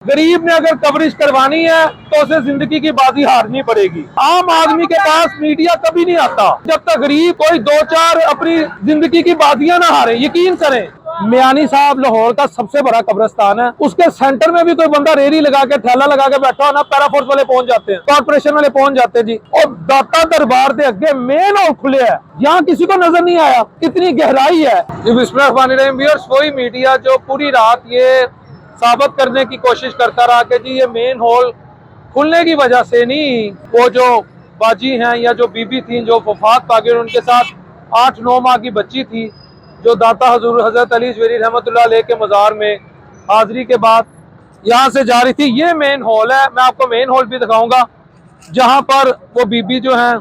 गरीब ने अगर कवरेज करवानी है तो उसे जिंदगी की बाजी हारनी पड़ेगी। आम आदमी के पास मीडिया कभी नहीं आता जब तक गरीब कोई दो चार अपनी जिंदगी की बाजियां ना हारे। यकीन करें, मियानी साहब लाहौर का सबसे बड़ा कब्रिस्तान है, उसके सेंटर में भी कोई बंदा रेरी लगा के थैला लगा के बैठा हो ना, पैराफोर्स वाले पहुंच जाते हैं, कॉर्पोरेशन वाले पहुंच जाते हैं जी। और दाता दरबार के अगे मेन और खुले है, यहाँ किसी को नजर नहीं आया, इतनी गहराई है। वही मीडिया जो पूरी रात ये साबित करने की कोशिश करता रहा कि जी ये मेन होल खुलने की वजह से नहीं, वो जो बाजी हैं या जो बीबी थी जो वफात पा गई, उनके साथ 8-9 माह की बच्ची थी जो दाता हजूर हजरत अली जवेरी रहमतुल्लाह अलैह के मज़ार में हाजिरी के बाद यहाँ से जा रही थी। ये मेन हॉल है, मैं आपको मेन हॉल भी दिखाऊंगा जहाँ पर वो बीबी जो है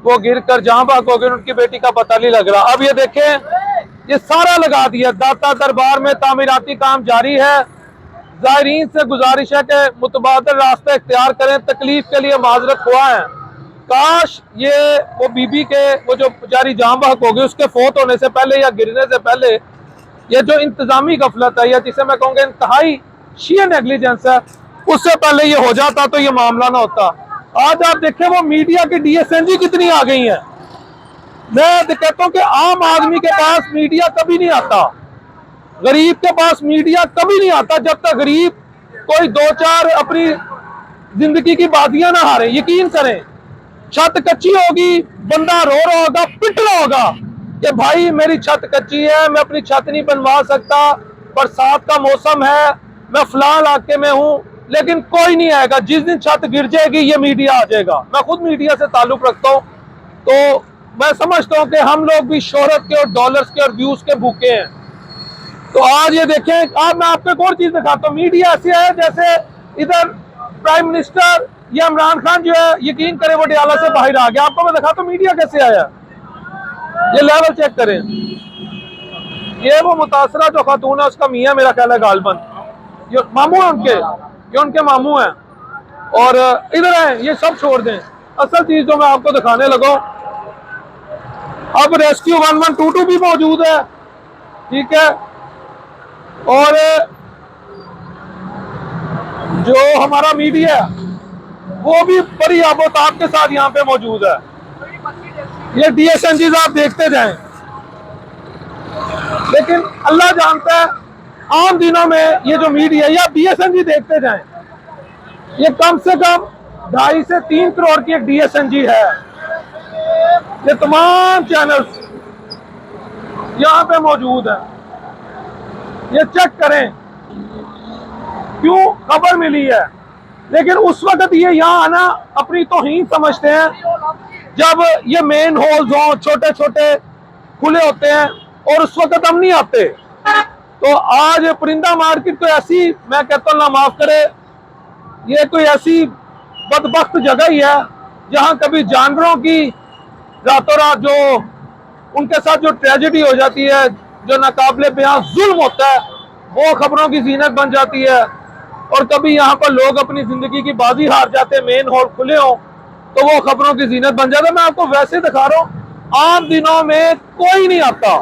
वो गिर कर जहाँ भाग हो गई, उनकी बेटी का पता नहीं लग रहा। अब ये देखें, ये सारा लगा दिया। दाता दरबार में तामीराती काम जारी है। ज़ायरीन से गुजारिश है कि मुतबादिल रास्ते इख्तियार करें, तकलीफ के लिए माजरत हुआ है। काश ये वो बीबी के वो जो बेचारी जान बहक हो गई, उसके फोत होने से पहले या गिरने से पहले ये जो इंतजामी गफलत है या जिसे मैं कहूँगा इंतहाई शीयर नेग्लिजेंस है, उससे पहले ये हो जाता तो ये मामला ना होता। आज आप देखें वो मीडिया की DSNG कितनी आ गई है। मैं कहता हूँ कि आम आदमी के पास मीडिया कभी नहीं आता, गरीब के पास मीडिया कभी नहीं आता जब तक गरीब कोई दो चार अपनी जिंदगी की बाजियां ना हारे। यकीन करें, छत कच्ची होगी, बंदा रो रहा होगा, पिट रहा होगा कि भाई मेरी छत कच्ची है, मैं अपनी छत नहीं बनवा सकता, बरसात का मौसम है, मैं फलां इलाके में हूं, लेकिन कोई नहीं आएगा। जिस दिन छत गिर जाएगी ये मीडिया आ जाएगा। मैं खुद मीडिया से ताल्लुक रखता हूं, तो मैं समझता हूं कि हम लोग भी शोहरत के और डॉलर्स के और व्यूज के भूखे हैं। तो आज ये देखें, आज मैं आपको एक और चीज दिखाता हूँ। मीडिया ऐसी है जैसे इधर प्राइम मिनिस्टर या इमरान खान जो है, यकीन करें वो डियाला से बाहर आ गया। आपको मैं दिखाता हूँ मीडिया कैसे आया। ये लेवल चेक करें, ये वो मुतासरा जो खातून है उसका मियाँ मेरा ख्याल है गालबन, ये मामू है उनके, ये उनके मामू हैं। और इधर है, ये सब छोड़ दें, असल चीज जो मैं आपको दिखाने लगा। अब रेस्क्यू 1122 भी मौजूद है, ठीक है, और जो हमारा मीडिया वो भी बड़ी आबोताब के साथ यहाँ पे मौजूद है। ये DSNG आप देखते जाएं, लेकिन अल्लाह जानता है आम दिनों में ये जो मीडिया या DSNG देखते जाएं, ये कम से कम 2.5 से 3 करोड़ की एक DSNG है। ये तमाम चैनल्स यहाँ पे मौजूद है, ये चेक करें क्यों खबर मिली है। लेकिन उस वक्त ये यहाँ आना अपनी तौहीन समझते हैं जब ये मेन हॉल्स हों, छोटे छोटे खुले होते हैं, और उस वक्त हम नहीं आते। तो आज परिंदा मार्केट तो ऐसी, मैं कहता हूँ ना माफ करे, ये कोई ऐसी बदबख्त जगह ही है जहाँ कभी जानवरों की रातों रात जो उनके साथ जो ट्रेजेडी हो जाती है, जो नाकाबिले बयां जुल्म होता है, वो खबरों की जीनत बन जाती है। और कभी यहाँ पर लोग अपनी जिंदगी की बाजी हार जाते हैं, मेन हॉल खुले हो तो वो खबरों की जीनत बन जाता है। मैं आपको वैसे दिखा रहा हूँ, आम दिनों में कोई नहीं आता।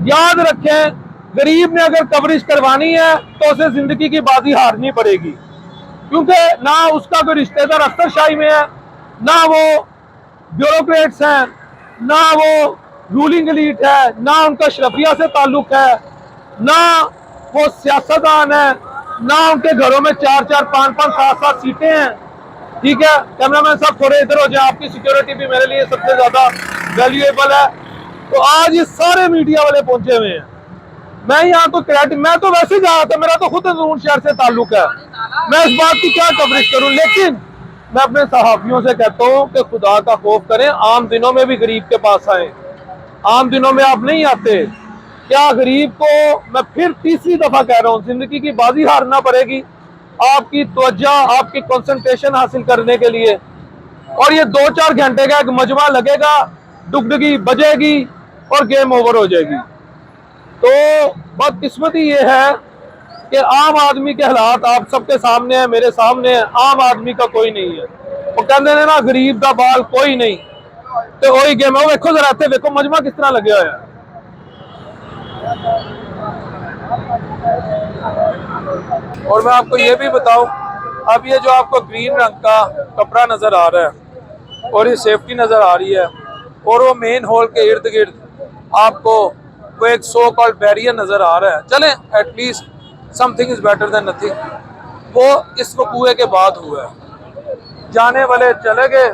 याद रखें, गरीब ने अगर कवरेज करवानी है तो उसे जिंदगी की बाजी हारनी पड़ेगी, क्योंकि ना उसका कोई रिश्तेदार अफसरशाही में है, ना वो ब्यूरोक्रेट्स हैं, ना वो रूलिंग एलीट है, ना उनका शरफिया से ताल्लुक है, ना वो सियासतदान है, ना उनके घरों में 4-4, 5-5, 7-7 सीटें हैं। ठीक है, कैमरामैन साहब थोड़े इधर हो जाए, आपकी सिक्योरिटी भी मेरे लिए सबसे ज्यादा वैल्यूएबल है। तो आज ये सारे मीडिया वाले पहुंचे हुए हैं। मैं यहाँ तो क्रेडिट, मैं तो वैसे जा रहा था, मेरा तो खुद अंदरून शहर से ताल्लुक है, मैं इस बात की क्या कवरेज करूं। लेकिन मैं अपने सहाफियों से कहता हूँ कि खुदा का खौफ करें, आम दिनों में भी गरीब के पास आए। आम दिनों में आप नहीं आते, क्या गरीब को मैं फिर तीसरी दफा कह रहा हूँ, जिंदगी की बाजी हारना पड़ेगी आपकी तवज्जो, आपकी कंसंट्रेशन हासिल करने के लिए। और ये 2-4 घंटे का एक मजमा लगेगा, डुगडुगी बजेगी और गेम ओवर हो जाएगी। तो बदकिस्मती ये है कि आम आदमी के हालात आप सबके सामने है, मेरे सामने है, आम आदमी का कोई नहीं है। वो कहते हैं ना, गरीब का बाल कोई नहीं, तो वही गेम है। देखो जरा, देखो मजमा किस तरह लगे हुआ है। और मैं आपको ये भी बताऊं, अब ये जो आपको ग्रीन रंग का कपड़ा नजर आ रहा है और ये सेफ्टी नजर आ रही है, और वो मेन हॉल के इर्द गिर्द आपको वो एक सो कॉल्ड बैरियर नजर आ रहा है। चलें, at least something is better than nothing. वो इस वकूए के बाद हुआ है, जाने वाले चले गए।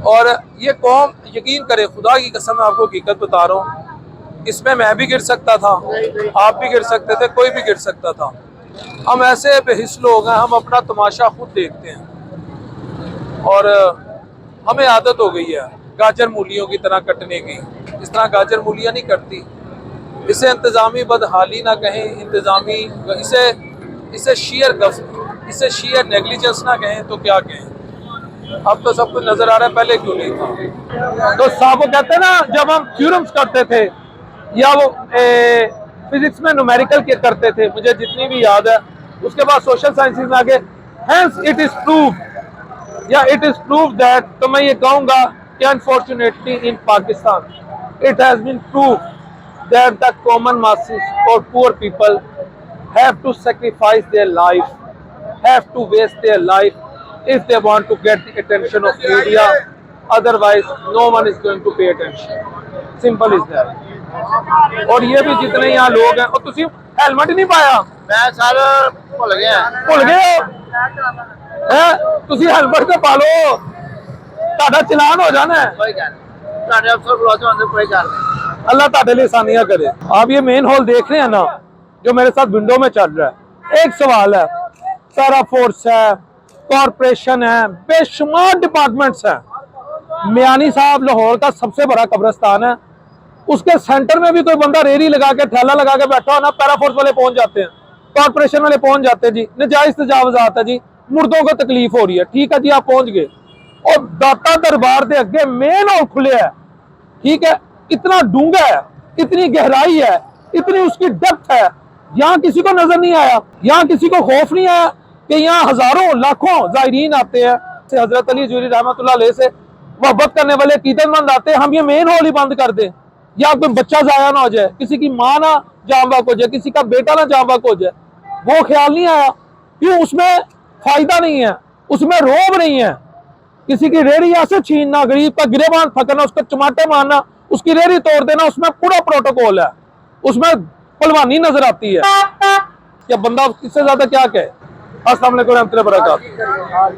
और ये कौम, यकीन करे, खुदा की कसम आपको हकीकत बता रहा हूँ, इसमें मैं भी गिर सकता था, आप भी गिर सकते थे, कोई भी गिर सकता था। हम ऐसे बेहिस लोग हैं, हम अपना तमाशा खुद देखते हैं और हमें आदत हो गई है गाजर मूलियों की तरह कटने की। इस तरह गाजर मूलियाँ नहीं कटती। इसे इंतज़ामी बदहाली ना कहें, इंतज़ामी इसे इसे शेयर नेग्लिजेंस ना कहें तो क्या कहें। अब तो सब कुछ नजर आ रहा है, पहले क्यों नहीं था। तो साहब वो कहते हैं ना, जब हम थ्योरम्स करते थे या वो फिजिक्स में न्यूमेरिकल के करते थे, मुझे जितनी भी याद है, उसके बाद सोशल साइंसेज में आगे हेंस इट इज प्रूव या इट इज प्रूव दैट, तो मैं ये कहूंगा कि unfortunately in Pakistan it has been prove that the common masses और poor people have to sacrifice their life, have to waste their life if they want to get the attention of media, otherwise no one is going to pay attention, simple is that। और ये भी जितने यहाँ लोग हैं, और तुसी helmet नहीं पाया, मैं सर भुल गया भुल गए हो हैं, तुसी हेलमेट तो पा लो, ताड़ा चलान हो जाना है। कोई गल नहीं, साडे अफसर बुला के अंदर कोई गल नहीं। अल्लाह ताड़े लिए आसानियां करे। आप ये मेन हॉल देख रहे हैं ना, जो मेरे साथ विंडो में चल रहा है, एक सवाल है, पैरा फोर्स है, कॉरपोरेशन है, बेशुमार डिपार्टमेंट्स हैं। मियानी साहब लाहौर का सबसे बड़ा कब्रिस्तान है, उसके सेंटर में भी कोई बंदा रेरी लगा के, थैला लगा के बैठा हो ना, पैरा फोर्स वाले पहुंच जाते हैं, कॉरपोरेशन वाले पहुंच जाते हैं जी, नजायज तजावजात है जी, मुर्दों को तकलीफ हो रही है, ठीक है जी, आप पहुंच गए। और दाता दरबार के अगे मेन हॉल खुले है, ठीक है, इतना डूंगा है, इतनी गहराई है, इतनी उसकी डेप्थ है, यहाँ किसी को नजर नहीं आया, यहाँ किसी को खौफ नहीं आया कि यहाँ हजारों लाखों जायरीन आते हैं, हजरत अली जूरी रहमतुल्लाह अलैह से मोहब्बत करने वाले अकीदतमंद आते हैं, हम ये मेन हॉल ही बंद कर दें, या कोई बच्चा जाया ना हो जाए, किसी की माँ ना जाँबाक हो जाए, किसी का बेटा ना जाँबाक हो जाए, वो ख्याल नहीं आया। क्यों? उसमें फायदा नहीं है, उसमें रोब नहीं है, किसी की रेहड़ी ऐसे छीनना, गरीब का गिरेबान पकड़ना, उसको चमाटे मारना, उसकी रेहड़ी तोड़ देना, उसमें पूरा प्रोटोकॉल है, उसमें पहलवानी नजर आती है। या बंदा किससे ज्यादा क्या कहे। अस्सलाम वालेकुम रहमतुल्लाहि व बरकातहू।